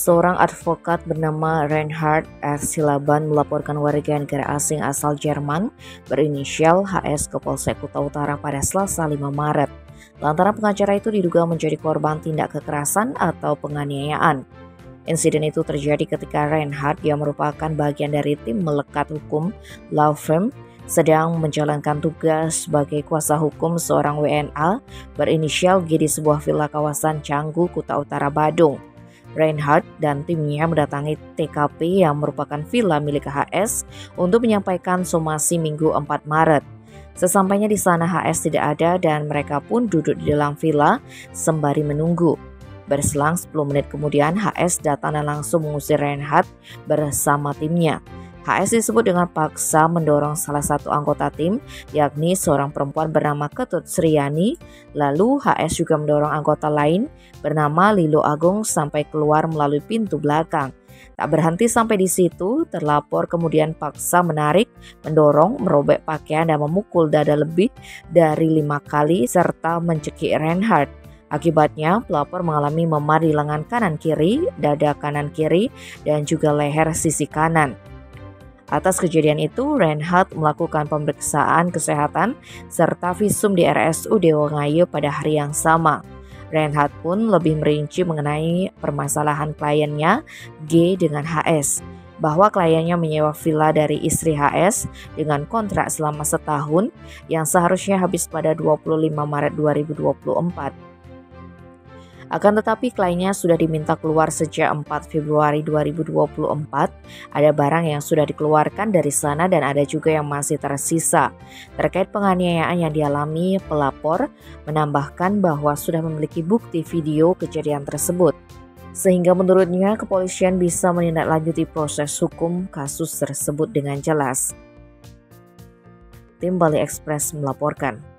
Seorang advokat bernama Reinhard R. Silaban melaporkan warga negara asing asal Jerman berinisial HS ke Polsek Kuta Utara pada Selasa 5 Maret. Lantaran pengacara itu diduga menjadi korban tindak kekerasan atau penganiayaan. Insiden itu terjadi ketika Reinhard yang merupakan bagian dari tim melekat hukum law firm sedang menjalankan tugas sebagai kuasa hukum seorang WNA berinisial G di sebuah villa kawasan Canggu, Kuta Utara, Badung. Reinhard dan timnya mendatangi TKP yang merupakan villa milik HS untuk menyampaikan somasi Minggu 4 Maret. Sesampainya di sana HS tidak ada dan mereka pun duduk di dalam villa sembari menunggu. Berselang 10 menit kemudian HS datang dan langsung mengusir Reinhard bersama timnya. HS disebut dengan paksa mendorong salah satu anggota tim, yakni seorang perempuan bernama Ketut Sriani. Lalu HS juga mendorong anggota lain bernama Lilo Agung sampai keluar melalui pintu belakang. Tak berhenti sampai di situ, terlapor kemudian paksa menarik, mendorong, merobek pakaian dan memukul dada lebih dari 5 kali serta mencekik Reinhard. Akibatnya, pelapor mengalami memar di lengan kanan kiri, dada kanan kiri, dan juga leher sisi kanan. Atas kejadian itu, Reinhard melakukan pemeriksaan kesehatan serta visum di RSUD Wangayo pada hari yang sama. Reinhard pun lebih merinci mengenai permasalahan kliennya G dengan HS, bahwa kliennya menyewa villa dari istri HS dengan kontrak selama setahun yang seharusnya habis pada 25 Maret 2024. Akan tetapi kliennya sudah diminta keluar sejak 4 Februari 2024. Ada barang yang sudah dikeluarkan dari sana dan ada juga yang masih tersisa. Terkait penganiayaan yang dialami, pelapor menambahkan bahwa sudah memiliki bukti video kejadian tersebut. Sehingga menurutnya kepolisian bisa menindaklanjuti proses hukum kasus tersebut dengan jelas. Tim Bali Express melaporkan.